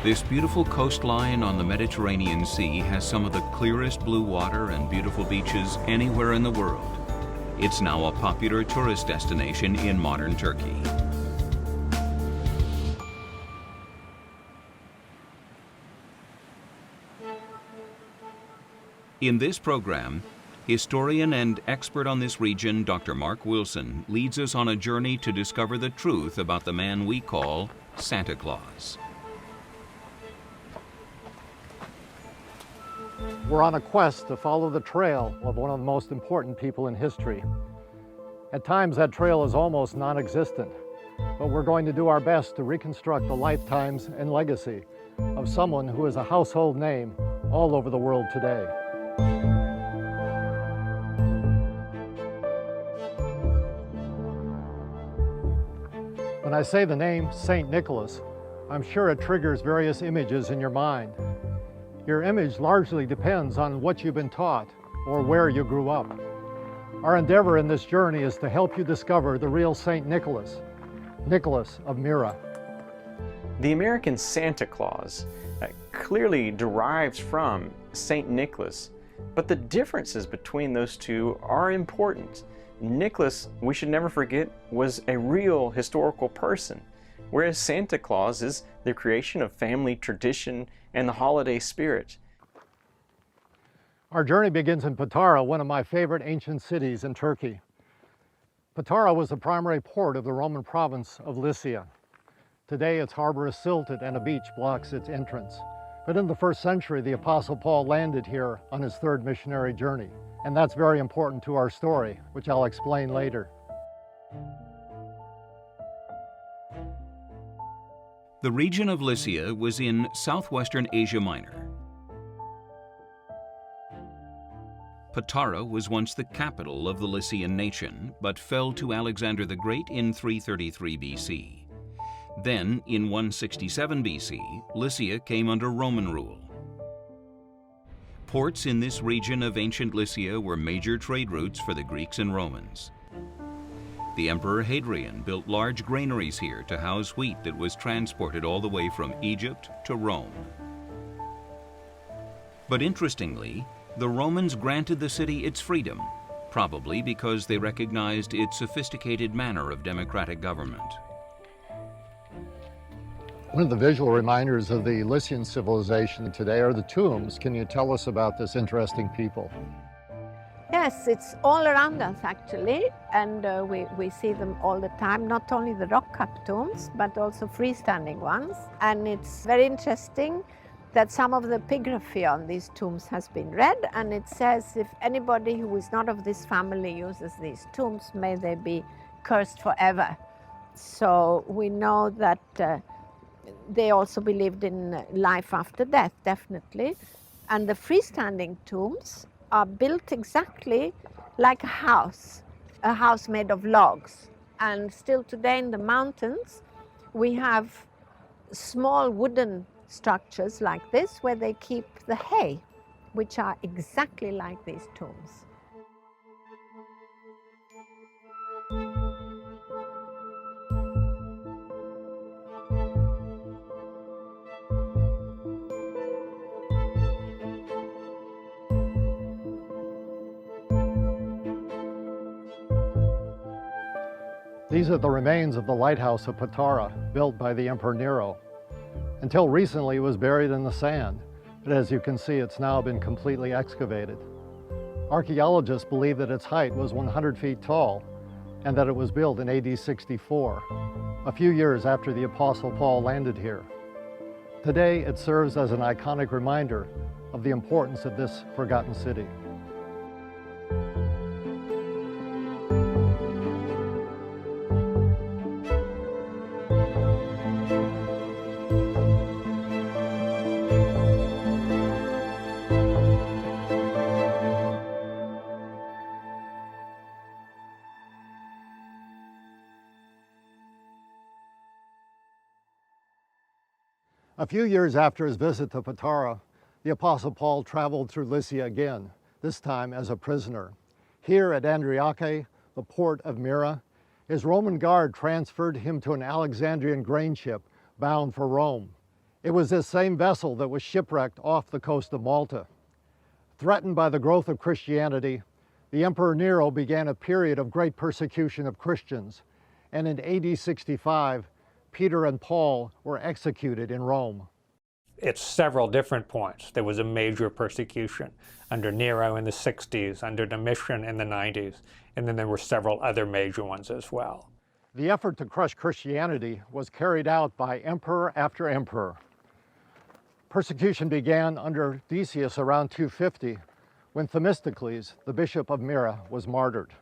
This beautiful coastline on the Mediterranean Sea has some of the clearest blue water and beautiful beaches anywhere in the world. It's now a popular tourist destination in modern Turkey. In this program, historian and expert on this region, Dr. Mark Wilson, leads us on a journey to discover the truth about the man we call Santa Claus. We're on a quest to follow the trail of one of the most important people in history. At times that trail is almost non-existent, but we're going to do our best to reconstruct the lifetimes and legacy of someone who is a household name all over the world today. When I say the name St. Nicholas, I'm sure it triggers various images in your mind. Your image largely depends on what you've been taught or where you grew up. Our endeavor in this journey is to help you discover the real St. Nicholas, Nicholas of Myra. The American Santa Claus clearly derives from St. Nicholas, but the differences between those two are important. Nicholas, we should never forget, was a real historical person, whereas Santa Claus is the creation of family tradition and the holiday spirit. Our journey begins in Patara, one of my favorite ancient cities in Turkey. Patara was the primary port of the Roman province of Lycia. Today its harbor is silted and a beach blocks its entrance. But in the 1st century, the Apostle Paul landed here on his 3rd missionary journey. And that's very important to our story, which I'll explain later. The region of Lycia was in southwestern Asia Minor. Patara was once the capital of the Lycian nation, but fell to Alexander the Great in 333 BC. Then, in 167 BC, Lycia came under Roman rule. Ports in this region of ancient Lycia were major trade routes for the Greeks and Romans. The Emperor Hadrian built large granaries here to house wheat that was transported all the way from Egypt to Rome. But interestingly, the Romans granted the city its freedom, probably because they recognized its sophisticated manner of democratic government. One of the visual reminders of the Lycian civilization today are the tombs. Can you tell us about this interesting people? Yes, it's all around us actually, and we see them all the time, not only the rock-cut tombs, but also freestanding ones. And it's very interesting that some of the epigraphy on these tombs has been read, and it says, if anybody who is not of this family uses these tombs, may they be cursed forever. So we know that they also believed in life after death, definitely. And the freestanding tombs are built exactly like a house made of logs. And still today in the mountains, we have small wooden structures like this where they keep the hay, which are exactly like these tombs. These are the remains of the lighthouse of Patara, built by the Emperor Nero. Until recently, it was buried in the sand, but as you can see, it's now been completely excavated. Archaeologists believe that its height was 100 feet tall and that it was built in AD 64, a few years after the Apostle Paul landed here. Today, it serves as an iconic reminder of the importance of this forgotten city. A few years after his visit to Patara, the Apostle Paul traveled through Lycia again, this time as a prisoner. Here at Andriache, the port of Myra, his Roman guard transferred him to an Alexandrian grain ship bound for Rome. It was this same vessel that was shipwrecked off the coast of Malta. Threatened by the growth of Christianity, the Emperor Nero began a period of great persecution of Christians, and in AD 65, Peter and Paul were executed in Rome. At several different points, there was a major persecution under Nero in the 60s, under Domitian in the 90s, and then there were several other major ones as well. The effort to crush Christianity was carried out by emperor after emperor. Persecution began under Decius around 250, when Themistocles, the bishop of Myra, was martyred.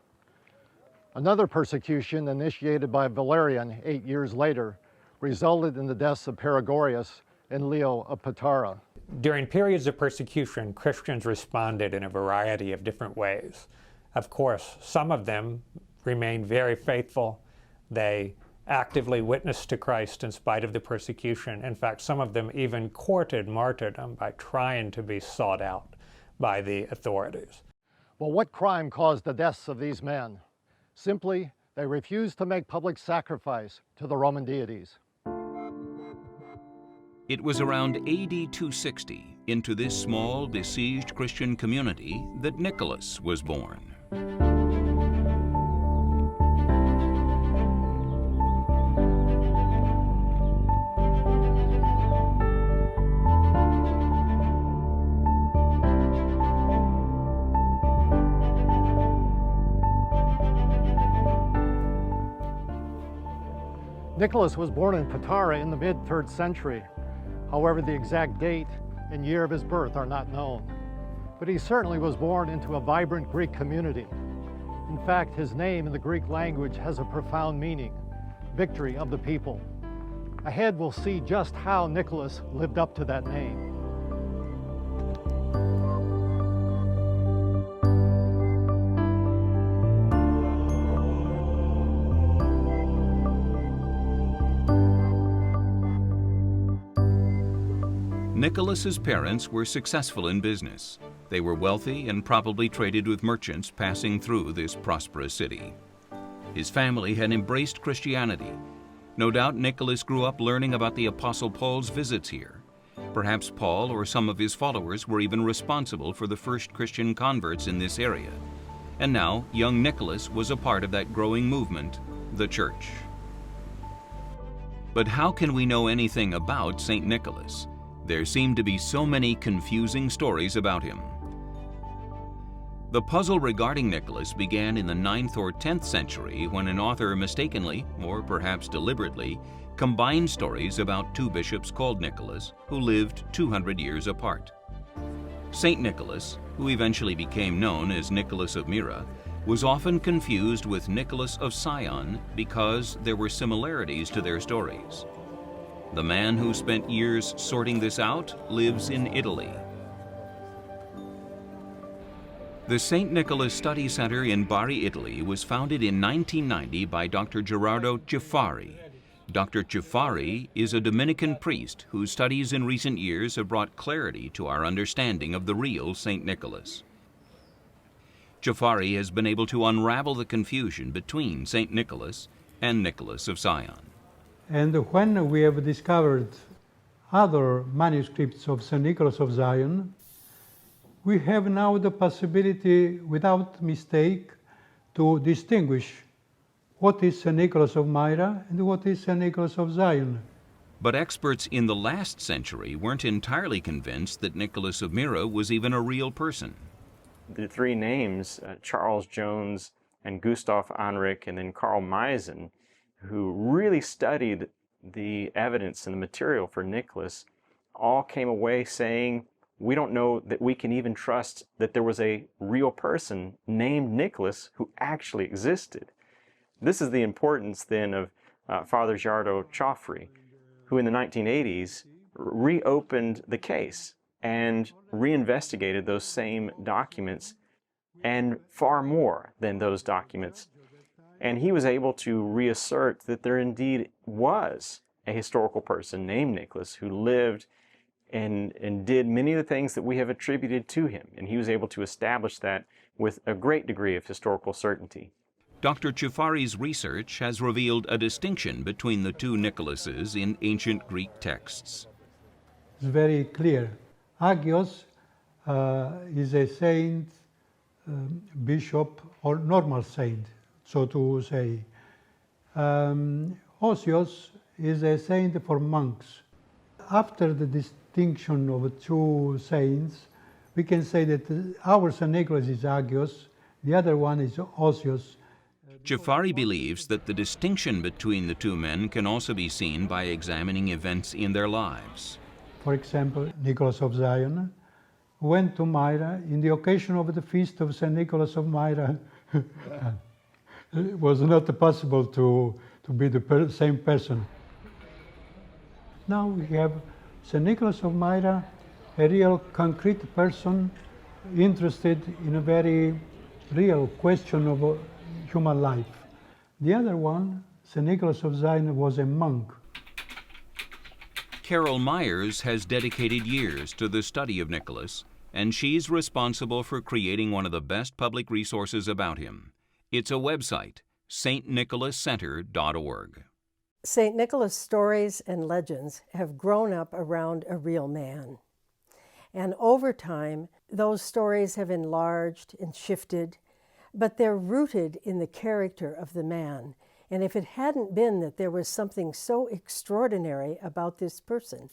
Another persecution initiated by Valerian 8 years later resulted in the deaths of Perigorius and Leo of Patara. During periods of persecution, Christians responded in a variety of different ways. Of course, some of them remained very faithful. They actively witnessed to Christ in spite of the persecution. In fact, some of them even courted martyrdom by trying to be sought out by the authorities. Well, what crime caused the deaths of these men? Simply, they refused to make public sacrifice to the Roman deities. It was around AD 260, into this small, besieged Christian community, that Nicholas was born. Nicholas was born in Patara in the mid-3rd century. However, the exact date and year of his birth are not known. But he certainly was born into a vibrant Greek community. In fact, his name in the Greek language has a profound meaning: victory of the people. Ahead, we'll see just how Nicholas lived up to that name. Nicholas's parents were successful in business. They were wealthy and probably traded with merchants passing through this prosperous city. His family had embraced Christianity. No doubt Nicholas grew up learning about the Apostle Paul's visits here. Perhaps Paul or some of his followers were even responsible for the first Christian converts in this area. And now, young Nicholas was a part of that growing movement, the church. But how can we know anything about St. Nicholas? There seem to be so many confusing stories about him. The puzzle regarding Nicholas began in the 9th or 10th century when an author mistakenly, or perhaps deliberately, combined stories about two bishops called Nicholas who lived 200 years apart. Saint Nicholas, who eventually became known as Nicholas of Myra, was often confused with Nicholas of Sion because there were similarities to their stories. The man who spent years sorting this out lives in Italy. The St. Nicholas Study Center in Bari, Italy was founded in 1990 by Dr. Gerardo Ciaffari. Dr. Ciaffari is a Dominican priest whose studies in recent years have brought clarity to our understanding of the real St. Nicholas. Ciaffari has been able to unravel the confusion between St. Nicholas and Nicholas of Sion. And when we have discovered other manuscripts of St. Nicholas of Sion, we have now the possibility, without mistake, to distinguish what is St. Nicholas of Myra and what is St. Nicholas of Sion. But experts in the last century weren't entirely convinced that Nicholas of Myra was even a real person. The three names, Charles Jones and Gustav Anrich and then Carl Meisen, who really studied the evidence and the material for Nicholas, all came away saying, we don't know that we can even trust that there was a real person named Nicholas who actually existed. This is the importance then of Father Gerardo Ciaffari, who in the 1980s reopened the case and reinvestigated those same documents and far more than those documents. And he was able to reassert that there indeed was a historical person named Nicholas who lived and did many of the things that we have attributed to him. And he was able to establish that with a great degree of historical certainty. Dr. Ciaffari's research has revealed a distinction between the two Nicholases in ancient Greek texts. is very clear. Agios is a saint, bishop, or normal saint, so to say. Osios is a saint for monks. After the distinction of two saints, we can say that our St. Nicholas is Agios, the other one is Osios. Jafari believes that the distinction between the two men can also be seen by examining events in their lives. For example, Nicholas of Zion went to Myra in the occasion of the feast of St. Nicholas of Myra. It was not possible to be the same person. Now we have St. Nicholas of Myra, a real concrete person interested in a very real question of human life. The other one, St. Nicholas of Zion, was a monk. Carol Myers has dedicated years to the study of Nicholas, and she's responsible for creating one of the best public resources about him. It's a website, stnicholascenter.org. St. Nicholas stories and legends have grown up around a real man. And over time, those stories have enlarged and shifted, but they're rooted in the character of the man. And if it hadn't been that there was something so extraordinary about this person,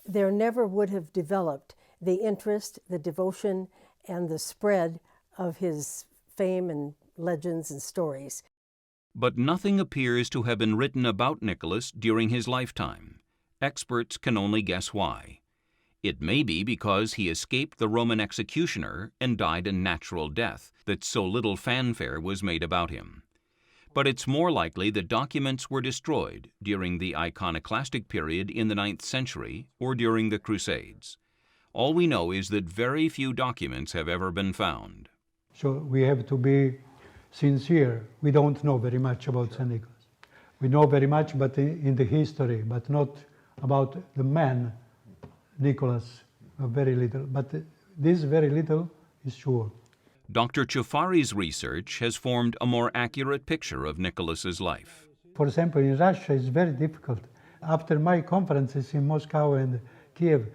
there never would have developed the interest, the devotion, and the spread of his fame and legends and stories. But nothing appears to have been written about Nicholas during his lifetime. Experts can only guess why. It may be because he escaped the Roman executioner and died a natural death that so little fanfare was made about him. But it's more likely that documents were destroyed during the iconoclastic period in the 9th century or during the Crusades. All we know is that very few documents have ever been found. So we have to be sincere. We don't know very much about St. Nicholas. We know very much but in the history, but not about the man, Nicholas, very little. But this very little is sure. Dr. Jafari's research has formed a more accurate picture of Nicholas's life. For example, in Russia, it's very difficult. After my conferences in Moscow and Kiev,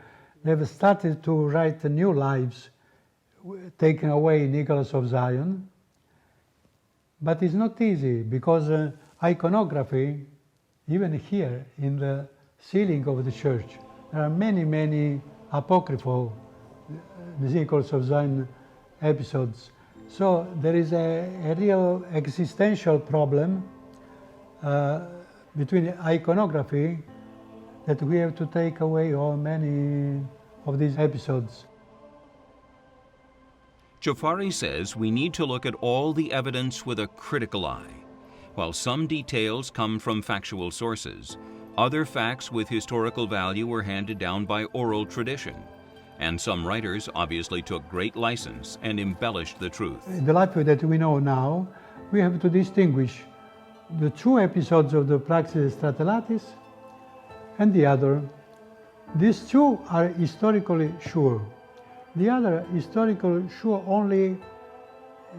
they've started to write new lives, taking away Nicholas of Zion. But it's not easy because iconography, even here in the ceiling of the church, there are many, many apocryphal Nicholas of Zion episodes. So there is a real existential problem between iconography that we have to take away all many of these episodes. Jafari says we need to look at all the evidence with a critical eye. While some details come from factual sources, other facts with historical value were handed down by oral tradition, and some writers obviously took great license and embellished the truth. In the life that we know now, we have to distinguish the true episodes of the praxis stratallatis and the other. These two are historically sure. The other historical sure only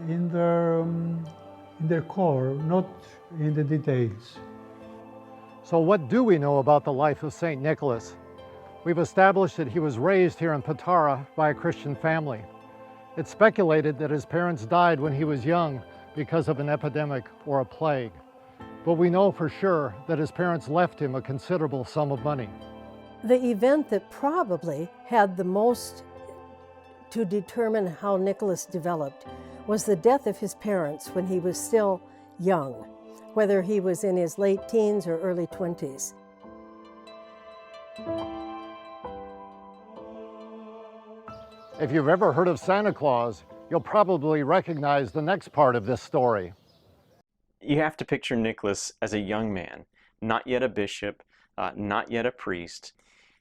in their core, not in the details. So what do we know about the life of St. Nicholas? We've established that he was raised here in Patara by a Christian family. It's speculated that his parents died when he was young because of an epidemic or a plague. But we know for sure that his parents left him a considerable sum of money. The event that probably had the most to determine how Nicholas developed was the death of his parents when he was still young, whether he was in his late teens or early 20s. If you've ever heard of Santa Claus, you'll probably recognize the next part of this story. You have to picture Nicholas as a young man, not yet a bishop, not yet a priest.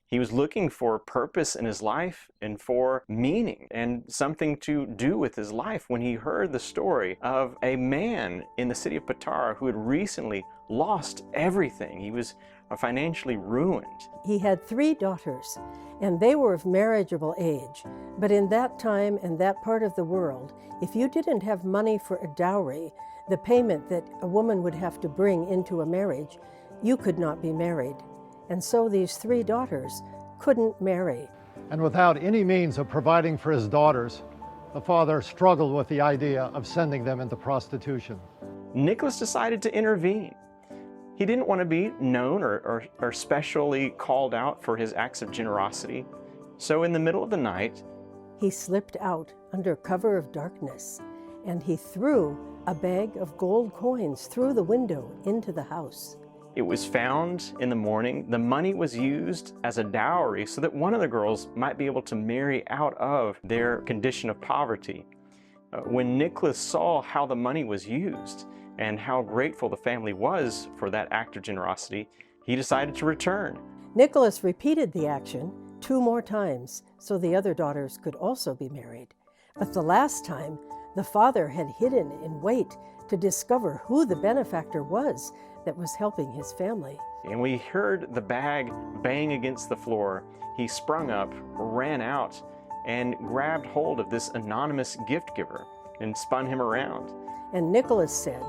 He was looking for purpose in his life and for meaning and something to do with his life when he heard the story of a man in the city of Patara who had recently lost everything. He was financially ruined. He had 3 daughters, and they were of marriageable age. But in that time and that part of the world, if you didn't have money for a dowry, the payment that a woman would have to bring into a marriage, you could not be married. And so these 3 daughters couldn't marry. And without any means of providing for his daughters, the father struggled with the idea of sending them into prostitution. Nicholas decided to intervene. He didn't want to be known or specially called out for his acts of generosity. So in the middle of the night, he slipped out under cover of darkness, and he threw a bag of gold coins through the window into the house. It was found in the morning. The money was used as a dowry so that one of the girls might be able to marry out of their condition of poverty. When Nicholas saw how the money was used and how grateful the family was for that act of generosity, he decided to return. Nicholas repeated the action 2 more times so the other daughters could also be married. But the last time, the father had hidden in wait to discover who the benefactor was that was helping his family. And we heard the bag bang against the floor. He sprung up, ran out, and grabbed hold of this anonymous gift giver and spun him around. And Nicholas said,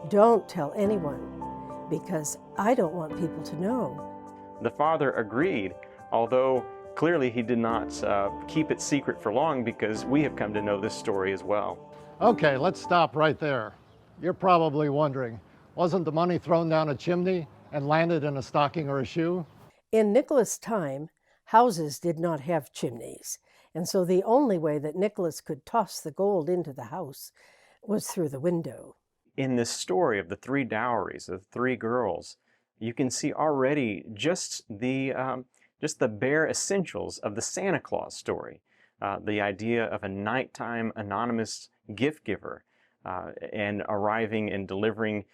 "Don't tell anyone, because I don't want people to know." The father agreed, although clearly he did not keep it secret for long, because we have come to know this story as well. Okay, let's stop right there. You're probably wondering, wasn't the money thrown down a chimney and landed in a stocking or a shoe? In Nicholas' time, houses did not have chimneys, and so the only way that Nicholas could toss the gold into the house was through the window. In this story of the 3 dowries, of 3 girls, you can see already just the bare essentials of the Santa Claus story. The idea of a nighttime anonymous gift giver and arriving and delivering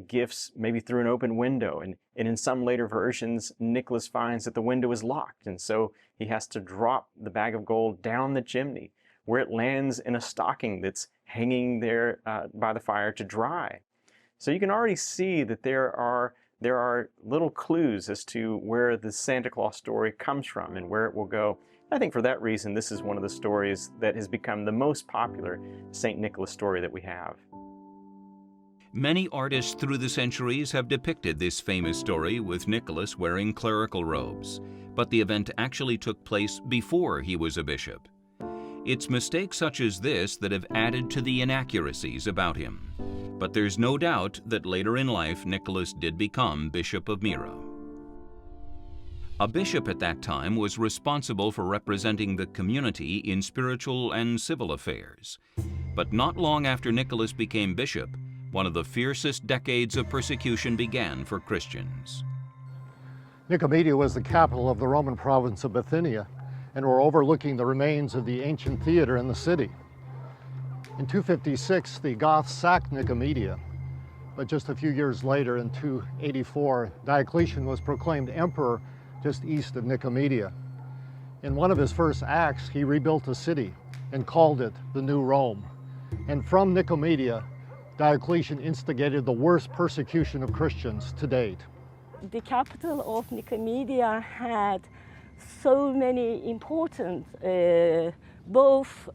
gifts maybe through an open window. And in some later versions, Nicholas finds that the window is locked, and so he has to drop the bag of gold down the chimney, where it lands in a stocking that's hanging there by the fire to dry. So you can already see that there are little clues as to where the Santa Claus story comes from and where it will go. I think for that reason, this is one of the stories that has become the most popular St. Nicholas story that we have. Many artists through the centuries have depicted this famous story with Nicholas wearing clerical robes, but the event actually took place before he was a bishop. It's mistakes such as this that have added to the inaccuracies about him. But there's no doubt that later in life, Nicholas did become Bishop of Myra. A bishop at that time was responsible for representing the community in spiritual and civil affairs. But not long after Nicholas became bishop, one of the fiercest decades of persecution began for Christians. Nicaea was the capital of the Roman province of Bithynia, and we're overlooking the remains of the ancient theater in the city. In 256, the Goths sacked Nicaea, but just a few years later, in 284, Diocletian was proclaimed emperor just east of Nicaea. In one of his first acts, he rebuilt a city and called it the New Rome. And from Nicaea, Diocletian instigated the worst persecution of Christians to date. The capital of Nicaea had so many important both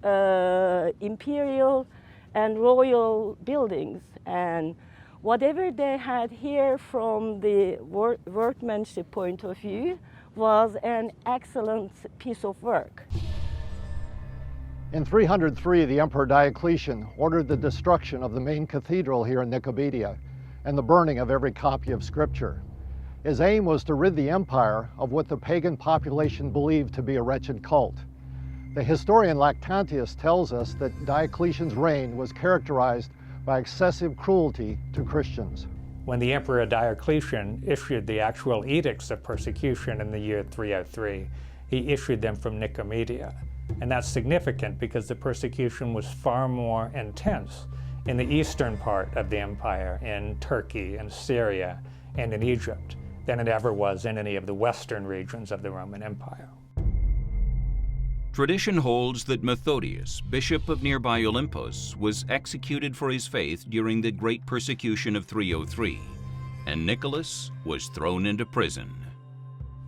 imperial and royal buildings, and whatever they had here from the workmanship point of view was an excellent piece of work. In 303, the Emperor Diocletian ordered the destruction of the main cathedral here in Nicaea and the burning of every copy of Scripture. His aim was to rid the empire of what the pagan population believed to be a wretched cult. The historian Lactantius tells us that Diocletian's reign was characterized by excessive cruelty to Christians. When the Emperor Diocletian issued the actual edicts of persecution in the year 303, he issued them from Nicaea. And that's significant because the persecution was far more intense in the eastern part of the empire, in Turkey and Syria and in Egypt, than it ever was in any of the western regions of the Roman Empire. Tradition holds that Methodius, bishop of nearby Olympos, was executed for his faith during the Great Persecution of 303, and Nicholas was thrown into prison.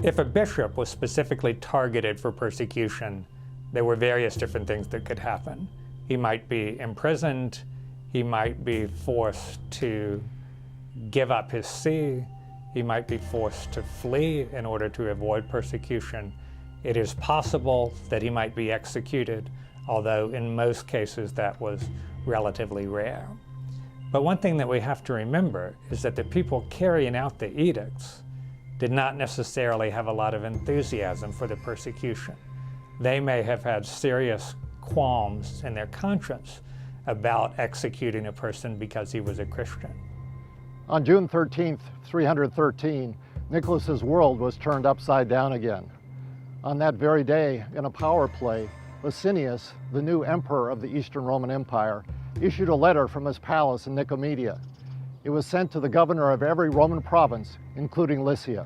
If a bishop was specifically targeted for persecution, there were various different things that could happen. He might be imprisoned, he might be forced to give up his see, He might be forced to flee in order to avoid persecution. It is possible that he might be executed, although in most cases that was relatively rare. But one thing that we have to remember is that the people carrying out the edicts did not necessarily have a lot of enthusiasm for the persecution. They may have had serious qualms in their conscience about executing a person because he was a Christian. On June 13th, 313, Nicholas's world was turned upside down again. On that very day, in a power play, Licinius, the new emperor of the Eastern Roman Empire, issued a letter from his palace in Nicaea. It was sent to the governor of every Roman province, including Lycia.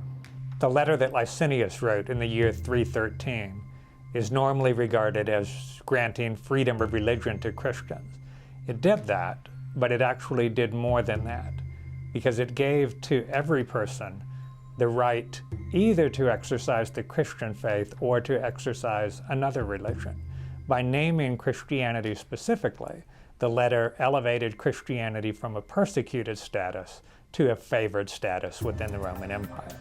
The letter that Licinius wrote in the year 313 is normally regarded as granting freedom of religion to Christians. It did that, but it actually did more than that, because it gave to every person the right either to exercise the Christian faith or to exercise another religion. By naming Christianity specifically, the letter elevated Christianity from a persecuted status to a favored status within the Roman Empire.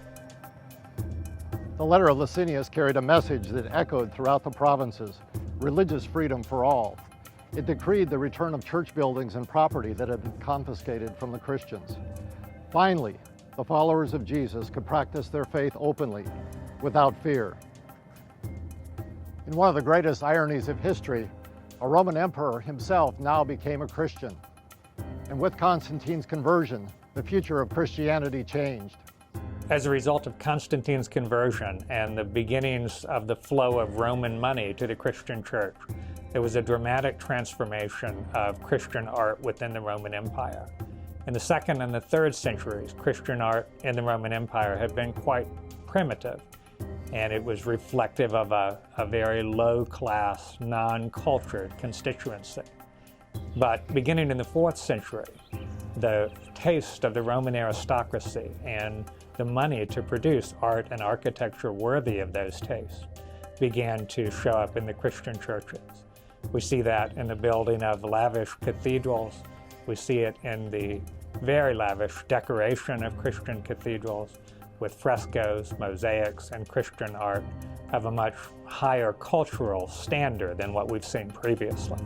The letter of Licinius carried a message that echoed throughout the provinces: religious freedom for all. It decreed the return of church buildings and property that had been confiscated from the Christians. Finally, the followers of Jesus could practice their faith openly, without fear. In one of the greatest ironies of history, a Roman emperor himself now became a Christian. And with Constantine's conversion, the future of Christianity changed. As a result of Constantine's conversion and the beginnings of the flow of Roman money to the Christian church, there was a dramatic transformation of Christian art within the Roman Empire. In the 2nd and the 3rd centuries, Christian art in the Roman Empire had been quite primitive, and it was reflective of a very low-class, non-cultured constituency. But beginning in the 4th century, the taste of the Roman aristocracy and the money to produce art and architecture worthy of those tastes began to show up in the Christian churches. We see that in the building of lavish cathedrals. We see it in the very lavish decoration of Christian cathedrals with frescoes, mosaics, and Christian art of a much higher cultural standard than what we've seen previously.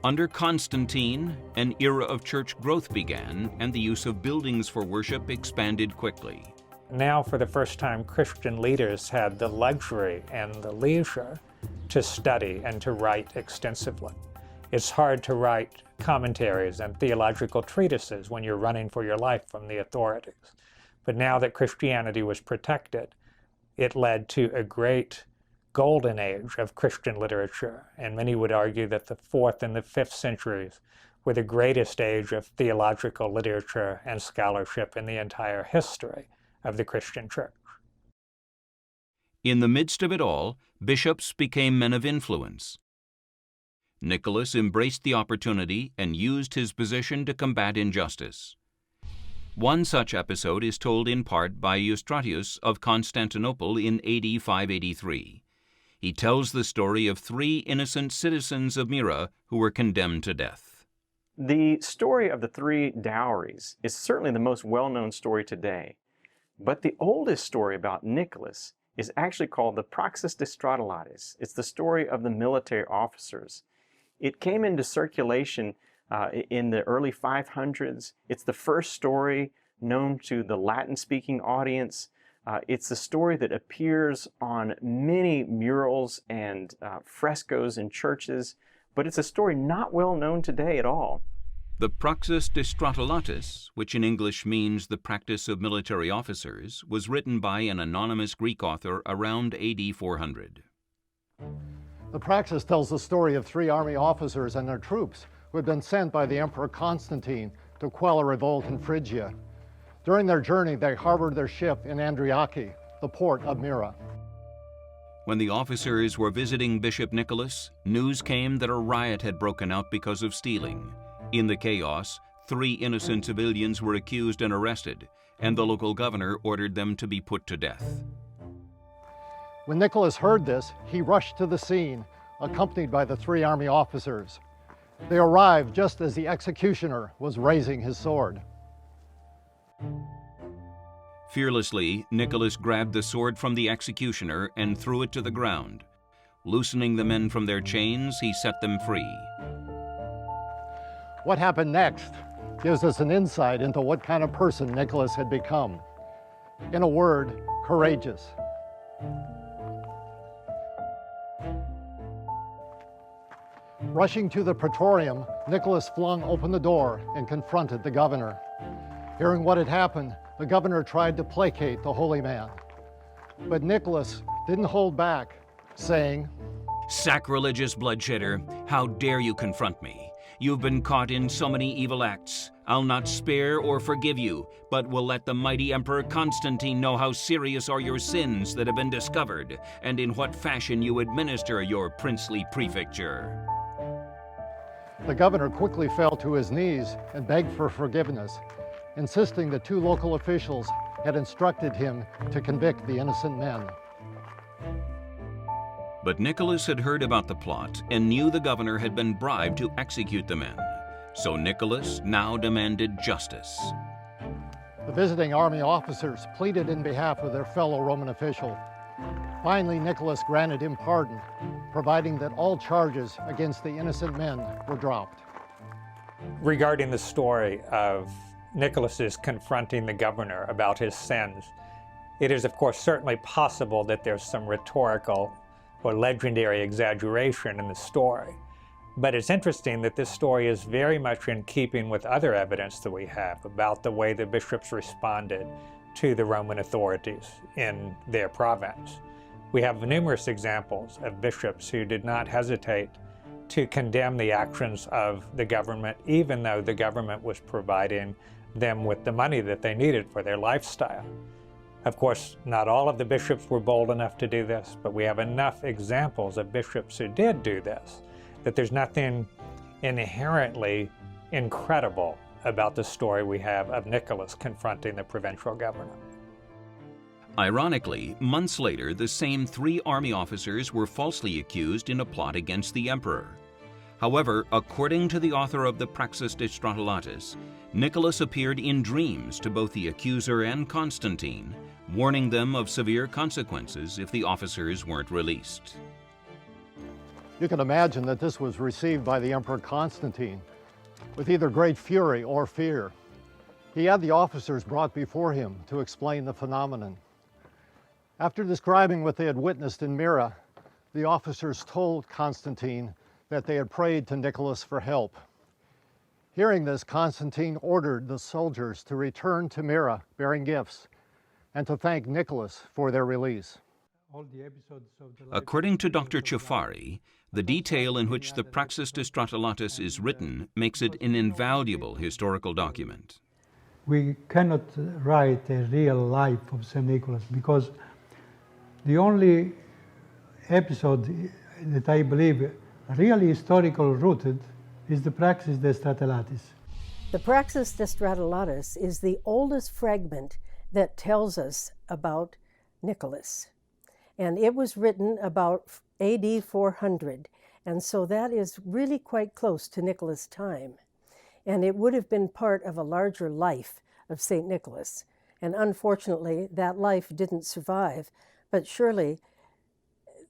Under Constantine, an era of church growth began, and the use of buildings for worship expanded quickly. Now, for the first time, Christian leaders had the luxury and the leisure to study and to write extensively. It's hard to write commentaries and theological treatises when you're running for your life from the authorities. But now that Christianity was protected, it led to a great golden age of Christian literature, and many would argue that the 4th and the 5th centuries were the greatest age of theological literature and scholarship in the entire history of the Christian church. In the midst of it all, bishops became men of influence. Nicholas embraced the opportunity and used his position to combat injustice. One such episode is told in part by Eustratius of Constantinople in AD 583. He tells the story of 3 innocent citizens of Myra who were condemned to death. The story of the 3 dowries is certainly the most well-known story today. But the oldest story about Nicholas is actually called the Praxis de Stratolates. It's the story of the military officers. It came into circulation in the early 500s. It's the first story known to the Latin-speaking audience. It's a story that appears on many murals and frescoes in churches, but it's a story not well known today at all. The Praxis de Stratolates, which in English means the practice of military officers, was written by an anonymous Greek author around AD 400. The Praxis tells the story of 3 army officers and their troops who had been sent by the Emperor Constantine to quell a revolt in Phrygia. During their journey, they harbored their ship in Andriaki, the port of Myra. When the officers were visiting Bishop Nicholas, news came that a riot had broken out because of stealing. In the chaos, 3 innocent civilians were accused and arrested, and the local governor ordered them to be put to death. When Nicholas heard this, he rushed to the scene, accompanied by the 3 army officers. They arrived just as the executioner was raising his sword. Fearlessly, Nicholas grabbed the sword from the executioner and threw it to the ground. Loosening the men from their chains, he set them free. What happened next gives us an insight into what kind of person Nicholas had become. In a word, courageous. Rushing to the Praetorium, Nicholas flung open the door and confronted the governor. Hearing what had happened, the governor tried to placate the holy man. But Nicholas didn't hold back, saying, "Sacrilegious bloodshedder, how dare you confront me? You've been caught in so many evil acts. I'll not spare or forgive you, but will let the mighty Emperor Constantine know how serious are your sins that have been discovered, and in what fashion you administer your princely prefecture." The governor quickly fell to his knees and begged for forgiveness, insisting that 2 local officials had instructed him to convict the innocent men. But Nicholas had heard about the plot and knew the governor had been bribed to execute the men. So Nicholas now demanded justice. The visiting army officers pleaded in behalf of their fellow Roman official. Finally, Nicholas granted him pardon, providing that all charges against the innocent men were dropped. Regarding the story of Nicholas's confronting the governor about his sins, it is of course certainly possible that there's some rhetorical or legendary exaggeration in the story. But it's interesting that this story is very much in keeping with other evidence that we have about the way the bishops responded to the Roman authorities in their province. We have numerous examples of bishops who did not hesitate to condemn the actions of the government, even though the government was providing them with the money that they needed for their lifestyle. Of course, not all of the bishops were bold enough to do this, but we have enough examples of bishops who did do this that there's nothing inherently incredible about the story we have of Nicholas confronting the provincial governor. Ironically, months later, the same 3 army officers were falsely accused in a plot against the emperor. However, according to the author of the Praxis de Stratolatus, Nicholas appeared in dreams to both the accuser and Constantine, warning them of severe consequences if the officers weren't released. You can imagine that this was received by the Emperor Constantine with either great fury or fear. He had the officers brought before him to explain the phenomenon. After describing what they had witnessed in Myra, the officers told Constantine that they had prayed to Nicholas for help. Hearing this, Constantine ordered the soldiers to return to Myra bearing gifts and to thank Nicholas for their release. According to Dr. Ciaffari, the detail in which the Praxis de Stratolatus is written makes it an invaluable historical document. We cannot write a real life of St. Nicholas because the only episode that I believe really historical rooted is the Praxis de Stratolatus. The Praxis de Stratolatus is the oldest fragment that tells us about Nicholas. And it was written about AD 400, and so that is really quite close to Nicholas' time. And it would have been part of a larger life of St. Nicholas. And unfortunately, that life didn't survive, but surely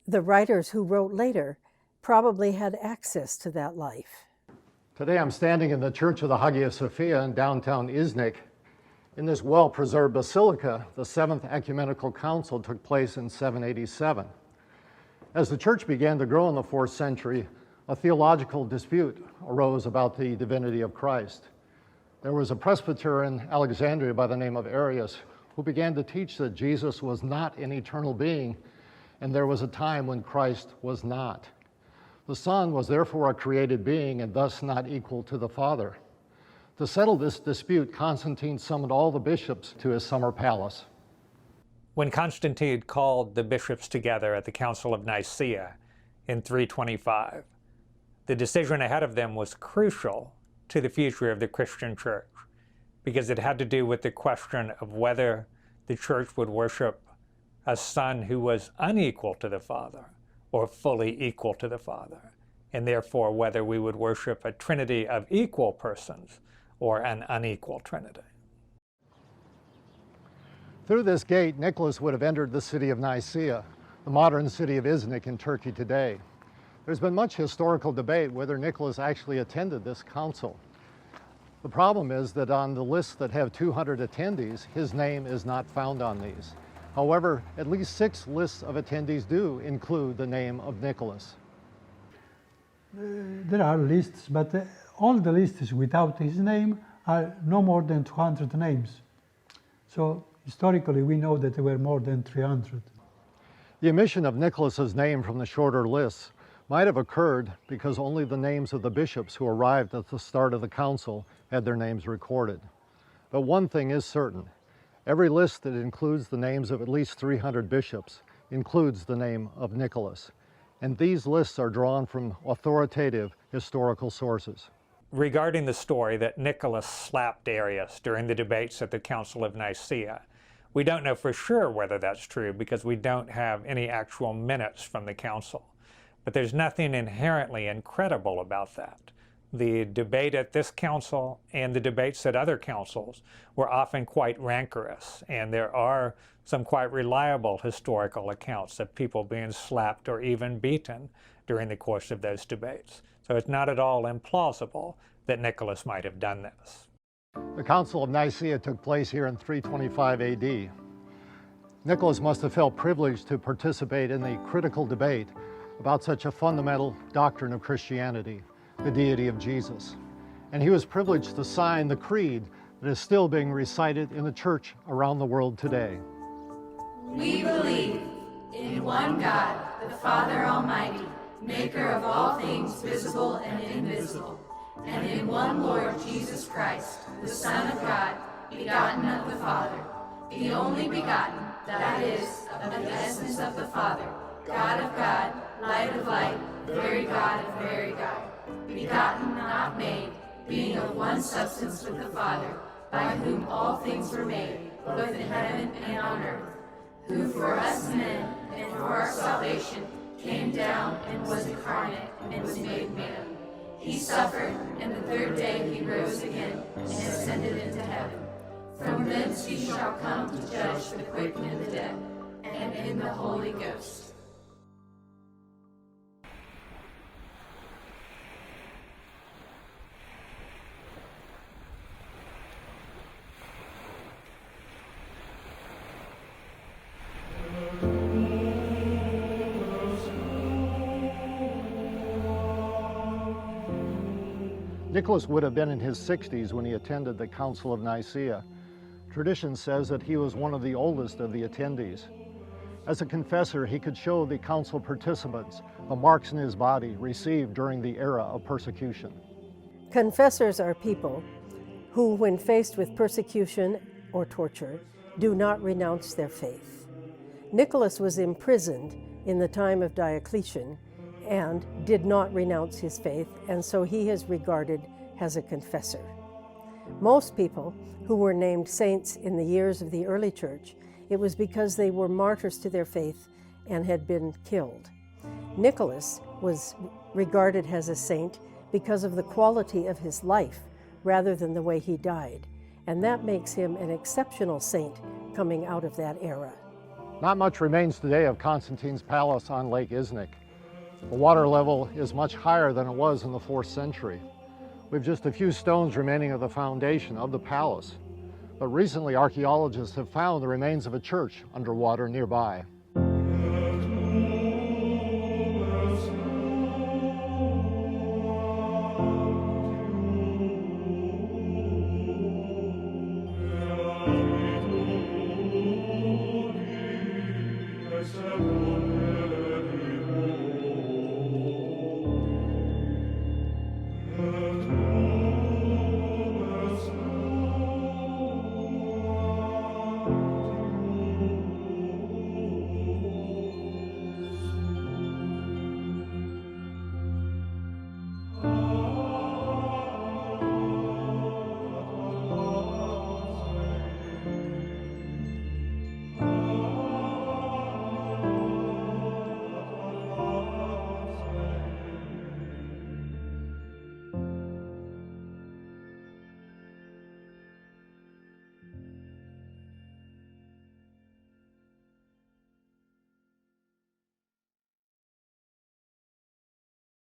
the writers who wrote later probably had access to that life. Today I'm standing in the Church of the Hagia Sophia in downtown Iznik. In this well-preserved basilica, the Seventh Ecumenical Council took place in 787. As the church began to grow in the 4th century, a theological dispute arose about the divinity of Christ. There was a presbyter in Alexandria by the name of Arius who began to teach that Jesus was not an eternal being, and there was a time when Christ was not. The Son was therefore a created being and thus not equal to the Father. To settle this dispute, Constantine summoned all the bishops to his summer palace. When Constantine called the bishops together at the Council of Nicaea in 325, the decision ahead of them was crucial to the future of the Christian church because it had to do with the question of whether the church would worship a son who was unequal to the Father or fully equal to the Father, and therefore whether we would worship a trinity of equal persons or an unequal trinity. Through this gate, Nicholas would have entered the city of Nicaea, the modern city of Iznik in Turkey today. There's been much historical debate whether Nicholas actually attended this council. The problem is that on the lists that have 200 attendees, his name is not found on these. However, at least 6 lists of attendees do include the name of Nicholas. There are lists, but all the lists without his name are no more than 200 names. So historically, we know that there were more than 300. The omission of Nicholas's name from the shorter lists might have occurred because only the names of the bishops who arrived at the start of the council had their names recorded. But one thing is certain. Every list that includes the names of at least 300 bishops includes the name of Nicholas. And these lists are drawn from authoritative historical sources. Regarding the story that Nicholas slapped Darius during the debates at the Council of Nicaea, we don't know for sure whether that's true because we don't have any actual minutes from the council. But there's nothing inherently incredible about that. The debate at this council and the debates at other councils were often quite rancorous, and there are some quite reliable historical accounts of people being slapped or even beaten during the course of those debates. So it's not at all implausible that Nicholas might have done this. The Council of Nicaea took place here in 325 AD. Nicholas must have felt privileged to participate in the critical debate about such a fundamental doctrine of Christianity, the deity of Jesus. And he was privileged to sign the creed that is still being recited in the church around the world today. We believe in one God, the Father Almighty, maker of all things visible and invisible, and in one Lord Jesus Christ, the Son of God, begotten of the Father, the only begotten, that is, of the essence of the Father, God of God, light of light, very God of very God, begotten, not made, being of one substance with the Father, by whom all things were made, both in heaven and on earth, who for us men and for our salvation came down and was incarnate and was made man. He suffered, and the third day he rose again and ascended into heaven. From thence he shall come to judge the quick and the dead, and in the Holy Ghost. Nicholas would have been in his 60s when he attended the Council of Nicaea. Tradition says that he was one of the oldest of the attendees. As a confessor, he could show the council participants the marks in his body received during the era of persecution. Confessors are people who, when faced with persecution or torture, do not renounce their faith. Nicholas was imprisoned in the time of Diocletian and did not renounce his faith, and so he is regarded as a confessor. Most people who were named saints in the years of the early church, it was because they were martyrs to their faith and had been killed. Nicholas was regarded as a saint because of the quality of his life rather than the way he died, and that makes him an exceptional saint coming out of that era. Not much remains today of Constantine's palace on Lake Iznik. The water level is much higher than it was in the 4th century. We have just a few stones remaining of the foundation of the palace. But recently, archaeologists have found the remains of a church underwater nearby.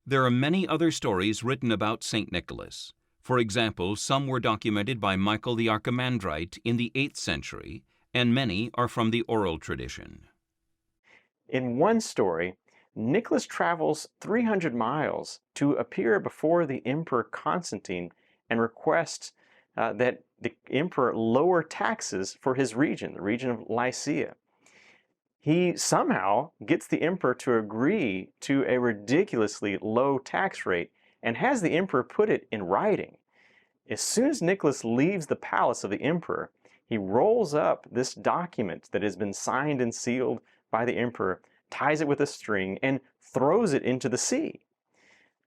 There are many other stories written about St. Nicholas. For example, some were documented by Michael the Archimandrite in the 8th century, and many are from the oral tradition. In one story, Nicholas travels 300 miles to appear before the Emperor Constantine and requests that the emperor lower taxes for his region, the region of Nicaea. He somehow gets the emperor to agree to a ridiculously low tax rate and has the emperor put it in writing. As soon as Nicholas leaves the palace of the emperor, he rolls up this document that has been signed and sealed by the emperor, ties it with a string, and throws it into the sea.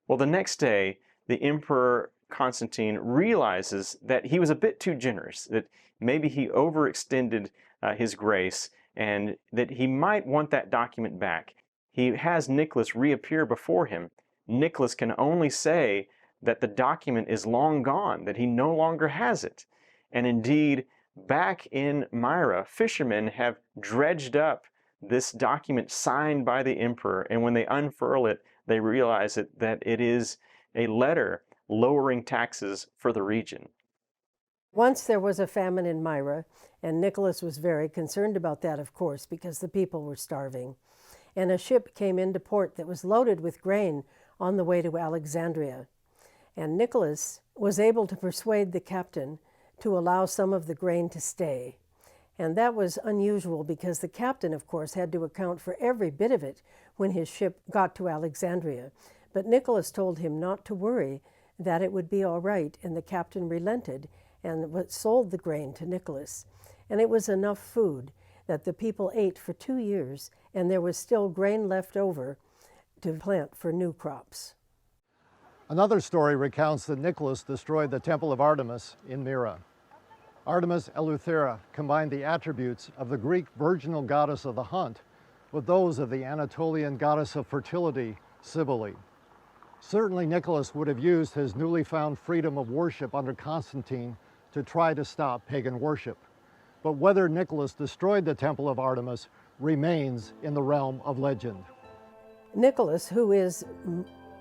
Well, the next day, the Emperor Constantine realizes that he was a bit too generous, that maybe he overextended his grace, and that he might want that document back. He has Nicholas reappear before him. Nicholas can only say that the document is long gone, that he no longer has it. And indeed, back in Myra, fishermen have dredged up this document signed by the emperor, and when they unfurl it, they realize that it is a letter lowering taxes for the region. Once there was a famine in Myra, and Nicholas was very concerned about that, of course, because the people were starving. And a ship came into port that was loaded with grain on the way to Alexandria. And Nicholas was able to persuade the captain to allow some of the grain to stay. And that was unusual because the captain, of course, had to account for every bit of it when his ship got to Alexandria. But Nicholas told him not to worry, that it would be all right, and the captain relented and sold the grain to Nicholas. And it was enough food that the people ate for 2 years, and there was still grain left over to plant for new crops. Another story recounts that Nicholas destroyed the temple of Artemis in Myra. Artemis Eleuthera combined the attributes of the Greek virginal goddess of the hunt with those of the Anatolian goddess of fertility, Cybele. Certainly Nicholas would have used his newly found freedom of worship under Constantine to try to stop pagan worship. But whether Nicholas destroyed the temple of Artemis remains in the realm of legend. Nicholas, who is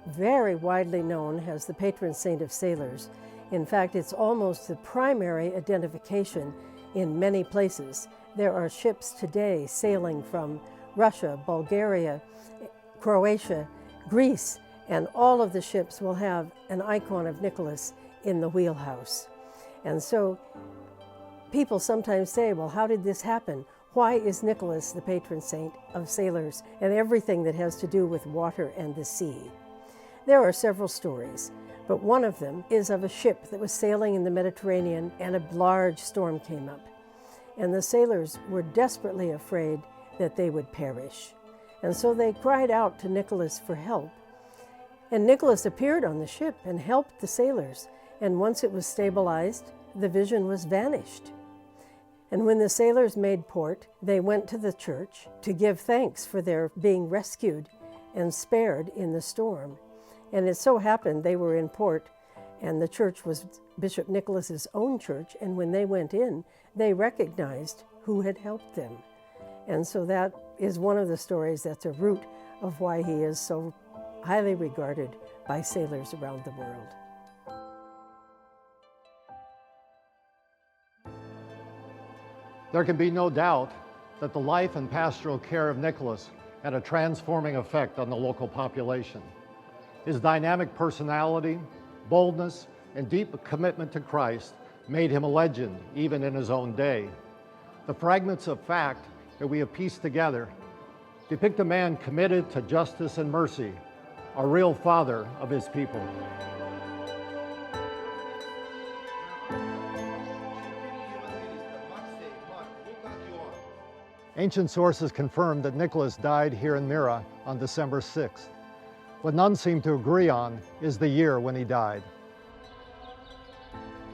very widely known as the patron saint of sailors, in fact, it's almost the primary identification in many places. There are ships today sailing from Russia, Bulgaria, Croatia, Greece, and all of the ships will have an icon of Nicholas in the wheelhouse. And so people sometimes say, well, how did this happen? Why is Nicholas the patron saint of sailors and everything that has to do with water and the sea? There are several stories, but one of them is of a ship that was sailing in the Mediterranean and a large storm came up. And the sailors were desperately afraid that they would perish. And so they cried out to Nicholas for help. And Nicholas appeared on the ship and helped the sailors. And once it was stabilized, the vision was vanished. And when the sailors made port, they went to the church to give thanks for their being rescued and spared in the storm. And it so happened they were in port, and the church was Bishop Nicholas's own church, and when they went in, they recognized who had helped them. And so that is one of the stories that's a root of why he is so highly regarded by sailors around the world. There can be no doubt that the life and pastoral care of Nicholas had a transforming effect on the local population. His dynamic personality, boldness, and deep commitment to Christ made him a legend even in his own day. The fragments of fact that we have pieced together depict a man committed to justice and mercy, a real father of his people. Ancient sources confirm that Nicholas died here in Myra on December 6th. What none seem to agree on is the year when he died.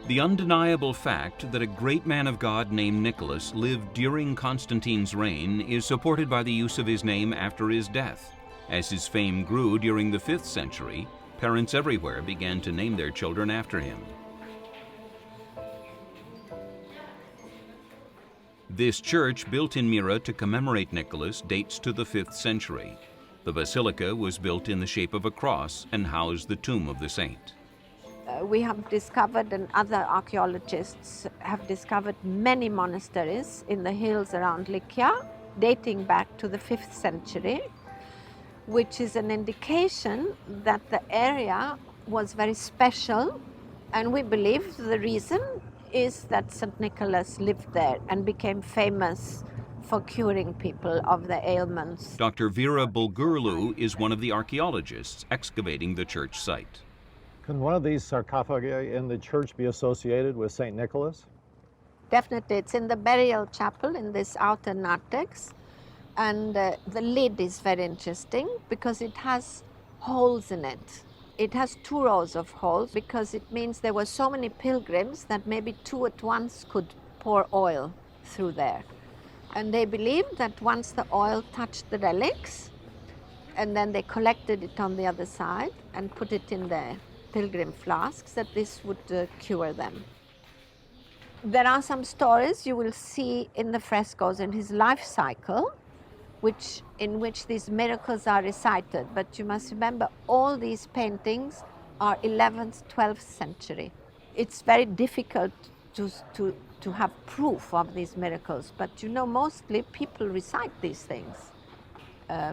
The undeniable fact that a great man of God named Nicholas lived during Constantine's reign is supported by the use of his name after his death. As his fame grew during the 5th century, parents everywhere began to name their children after him. This church, built in Myra to commemorate Nicholas, dates to the 5th century. The basilica was built in the shape of a cross and housed the tomb of the saint. We have discovered, and other archaeologists have discovered, many monasteries in the hills around Nicaea, dating back to the 5th century, which is an indication that the area was very special, and we believe the reason is that St. Nicholas lived there and became famous for curing people of their ailments. Dr. Vera Bulgurlu is one of the archaeologists excavating the church site. Can one of these sarcophagi in the church be associated with St. Nicholas? Definitely, it's in the burial chapel in this outer narthex, and the lid is very interesting because it has holes in it. It has 2 rows of holes because it means there were so many pilgrims that maybe 2 at once could pour oil through there. And they believed that once the oil touched the relics, and then they collected it on the other side and put it in their pilgrim flasks, that this would cure them. There are some stories you will see in the frescoes in his life cycle, in which these miracles are recited. But you must remember, all these paintings are 11th, 12th century. It's very difficult to have proof of these miracles, but mostly people recite these things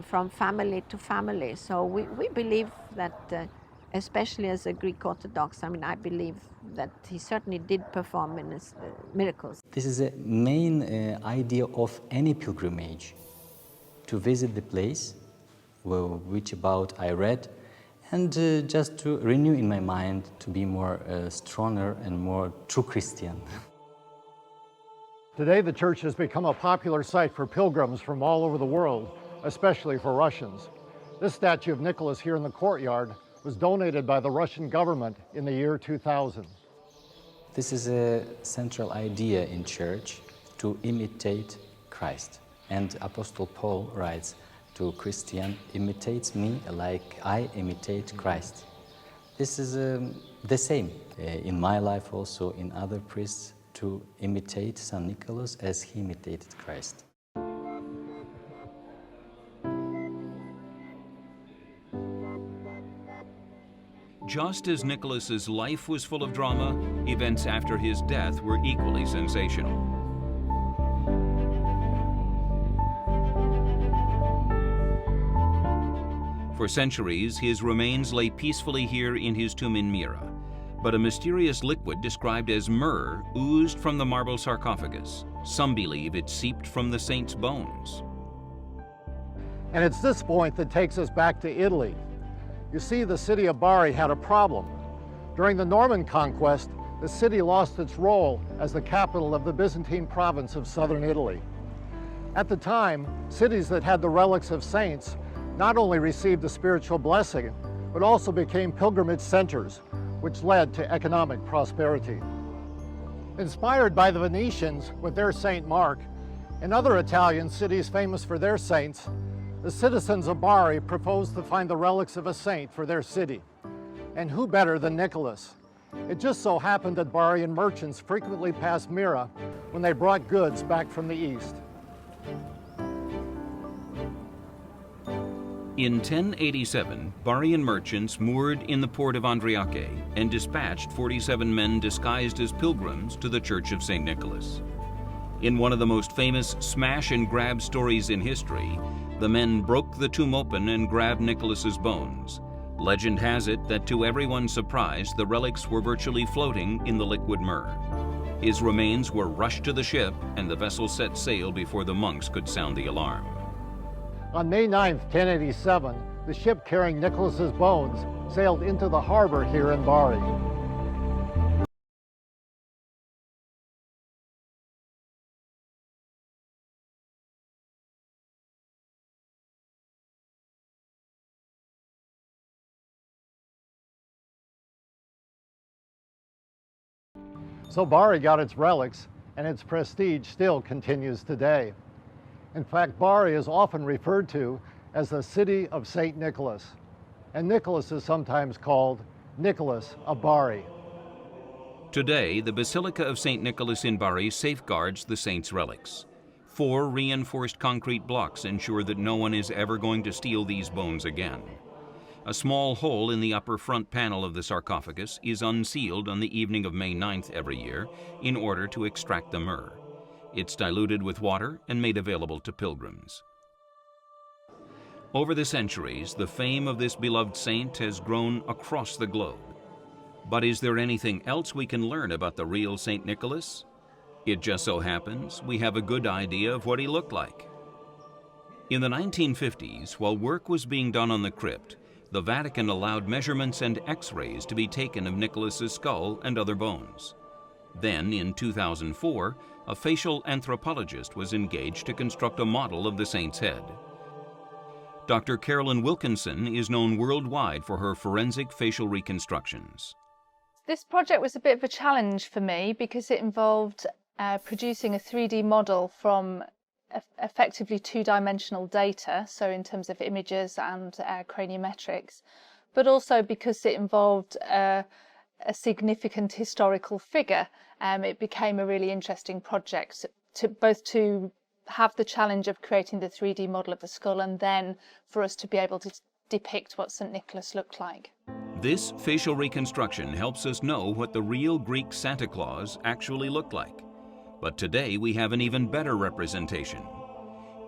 from family to family. So we believe that, especially as a Greek Orthodox, I believe that he certainly did perform miracles. This is a main idea of any pilgrimage, to visit the place, which about I read, and just to renew in my mind to be more stronger and more true Christian. Today, the church has become a popular site for pilgrims from all over the world, especially for Russians. This statue of Nicholas here in the courtyard was donated by the Russian government in the year 2000. This is a central idea in church, to imitate Christ. And Apostle Paul writes to Christian, imitates me like I imitate Christ. This is the same in my life, also in other priests, to imitate St. Nicholas as he imitated Christ. Just as Nicholas's life was full of drama, events after his death were equally sensational. For centuries, his remains lay peacefully here in his tomb in Myra, but a mysterious liquid described as myrrh oozed from the marble sarcophagus. Some believe it seeped from the saint's bones. And it's this point that takes us back to Italy. You see, the city of Bari had a problem. During the Norman conquest, the city lost its role as the capital of the Byzantine province of southern Italy. At the time, cities that had the relics of saints not only received a spiritual blessing, but also became pilgrimage centers, which led to economic prosperity. Inspired by the Venetians with their Saint Mark and other Italian cities famous for their saints, the citizens of Bari proposed to find the relics of a saint for their city. And who better than Nicholas? It just so happened that Barian merchants frequently passed Myra when they brought goods back from the east. In 1087, Barian merchants moored in the port of Andriache and dispatched 47 men disguised as pilgrims to the Church of St. Nicholas. In one of the most famous smash and grab stories in history, the men broke the tomb open and grabbed Nicholas's bones. Legend has it that to everyone's surprise, the relics were virtually floating in the liquid myrrh. His remains were rushed to the ship, and the vessel set sail before the monks could sound the alarm. On May 9, 1087, the ship carrying Nicholas's bones sailed into the harbor here in Bari. So Bari got its relics, and its prestige still continues today. In fact, Bari is often referred to as the city of St. Nicholas, and Nicholas is sometimes called Nicholas of Bari. Today, the Basilica of St. Nicholas in Bari safeguards the saint's relics. 4 reinforced concrete blocks ensure that no one is ever going to steal these bones again. A small hole in the upper front panel of the sarcophagus is unsealed on the evening of May 9th every year in order to extract the myrrh. It's diluted with water and made available to pilgrims. Over the centuries, the fame of this beloved saint has grown across the globe. But is there anything else we can learn about the real St. Nicholas? It just so happens we have a good idea of what he looked like. In the 1950s, while work was being done on the crypt, the Vatican allowed measurements and X-rays to be taken of Nicholas's skull and other bones. Then, in 2004, a facial anthropologist was engaged to construct a model of the saint's head. Dr. Carolyn Wilkinson is known worldwide for her forensic facial reconstructions. This project was a bit of a challenge for me because it involved producing a 3D model from effectively two-dimensional data, so in terms of images and craniometrics, but also because it involved a significant historical figure. It became a really interesting project to have the challenge of creating the 3D model of the skull and then for us to be able to depict what St. Nicholas looked like. This facial reconstruction helps us know what the real Greek Santa Claus actually looked like. But today we have an even better representation.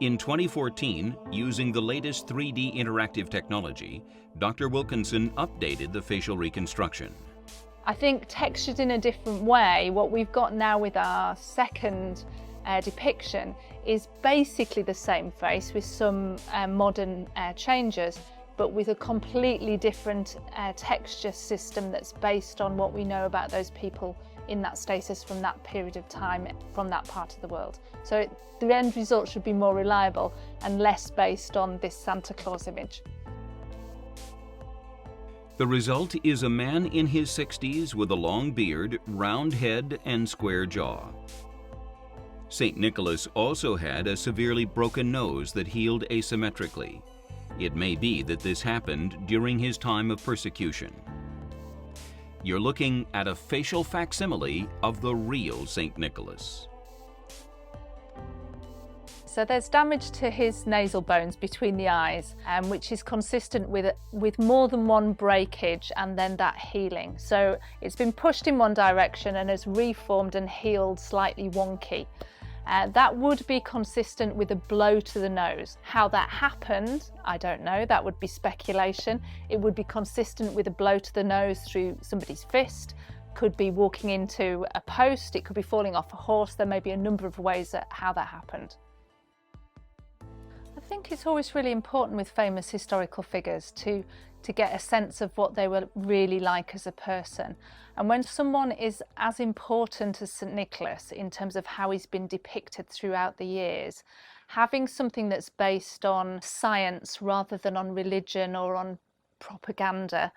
In 2014, using the latest 3D interactive technology, Dr. Wilkinson updated the facial reconstruction. I think textured in a different way, what we've got now with our second depiction is basically the same face with some modern changes, but with a completely different texture system that's based on what we know about those people in that status from that period of time, from that part of the world. So the end result should be more reliable and less based on this Santa Claus image. The result is a man in his 60s with a long beard, round head, and square jaw. St. Nicholas also had a severely broken nose that healed asymmetrically. It may be that this happened during his time of persecution. You're looking at a facial facsimile of the real St. Nicholas. So there's damage to his nasal bones between the eyes, which is consistent with more than one breakage and then that healing. So it's been pushed in one direction and has reformed and healed slightly wonky. That would be consistent with a blow to the nose. How that happened, I don't know, that would be speculation. It would be consistent with a blow to the nose through somebody's fist, could be walking into a post, it could be falling off a horse. There may be a number of ways at how that happened. I think it's always really important with famous historical figures to get a sense of what they were really like as a person. And when someone is as important as St. Nicholas in terms of how he's been depicted throughout the years, having something that's based on science rather than on religion or on propaganda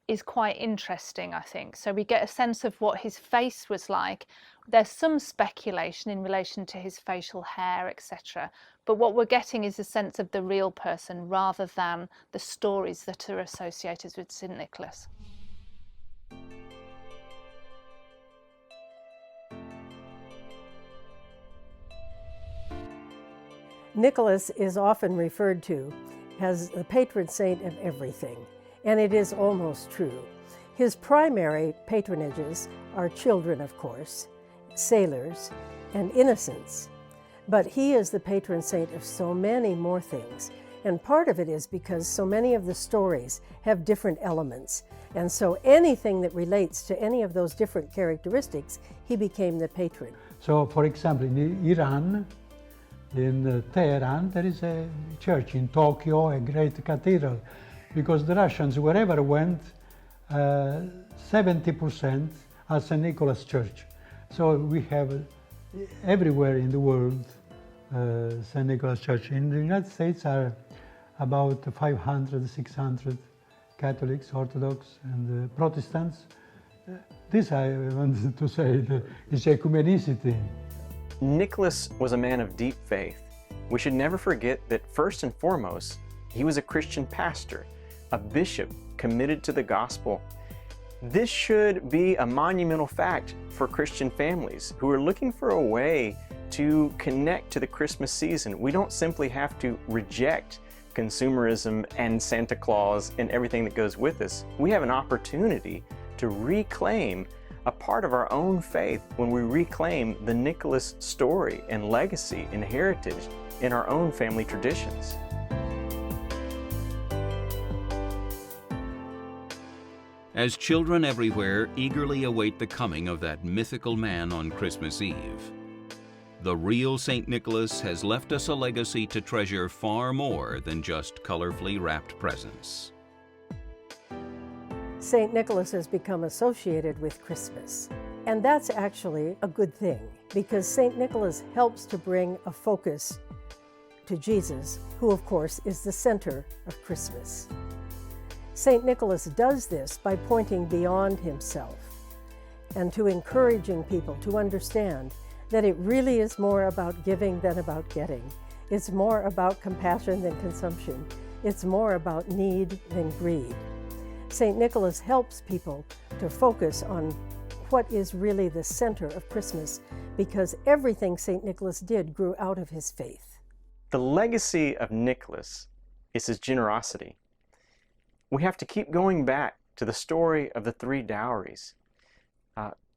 is quite interesting, I think. So we get a sense of what his face was like. There's some speculation in relation to his facial hair, etc. But what we're getting is a sense of the real person rather than the stories that are associated with St. Nicholas. Nicholas is often referred to as the patron saint of everything, and it is almost true. His primary patronages are children, of course, sailors, and innocents. But he is the patron saint of so many more things. And part of it is because so many of the stories have different elements. And so anything that relates to any of those different characteristics, he became the patron. So, for example, in Iran, in Tehran, there is a church. In Tokyo, a great cathedral. Because the Russians, wherever went, 70% are St. Nicholas Church. So we have everywhere in the world St. Nicholas Church. In the United States are about 500, 600 Catholics, Orthodox, and Protestants. This I wanted to say is ecumenicity. Nicholas was a man of deep faith. We should never forget that first and foremost, he was a Christian pastor, a bishop committed to the gospel. This should be a monumental fact for Christian families who are looking for a way to connect to the Christmas season. We don't simply have to reject consumerism and Santa Claus and everything that goes with this. We have an opportunity to reclaim a part of our own faith when we reclaim the Nicholas story and legacy and heritage in our own family traditions. As children everywhere eagerly await the coming of that mythical man on Christmas Eve, the real St. Nicholas has left us a legacy to treasure far more than just colorfully wrapped presents. St. Nicholas has become associated with Christmas, and that's actually a good thing, because St. Nicholas helps to bring a focus to Jesus, who of course is the center of Christmas. St. Nicholas does this by pointing beyond himself and to encouraging people to understand that it really is more about giving than about getting. It's more about compassion than consumption. It's more about need than greed. St. Nicholas helps people to focus on what is really the center of Christmas, because everything St. Nicholas did grew out of his faith. The legacy of Nicholas is his generosity. We have to keep going back to the story of the 3 dowries.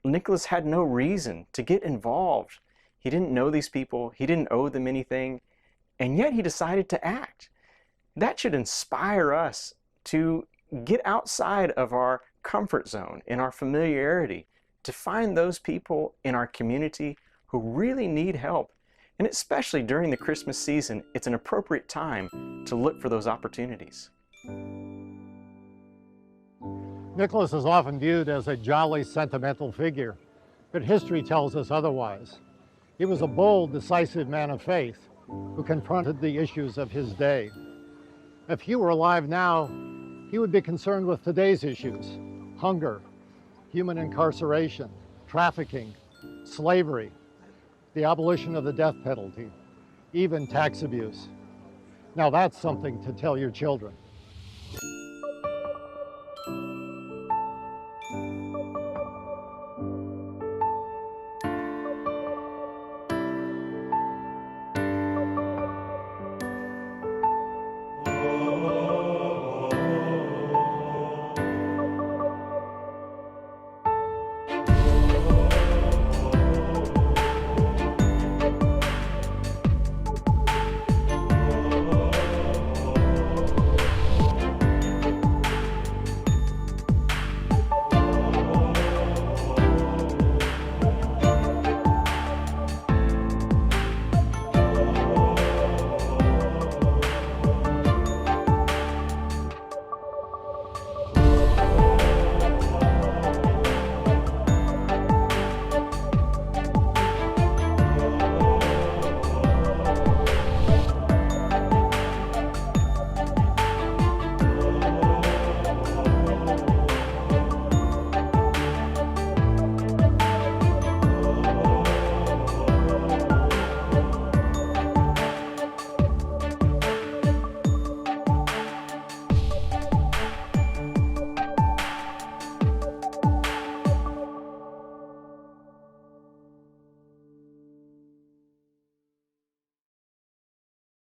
Nicholas had no reason to get involved. He didn't know these people, he didn't owe them anything, and yet he decided to act. That should inspire us to get outside of our comfort zone, in our familiarity, to find those people in our community who really need help. And especially during the Christmas season, it's an appropriate time to look for those opportunities. Nicholas is often viewed as a jolly, sentimental figure, but history tells us otherwise. He was a bold, decisive man of faith who confronted the issues of his day. If he were alive now, he would be concerned with today's issues: hunger, human incarceration, trafficking, slavery, the abolition of the death penalty, even tax abuse. Now that's something to tell your children.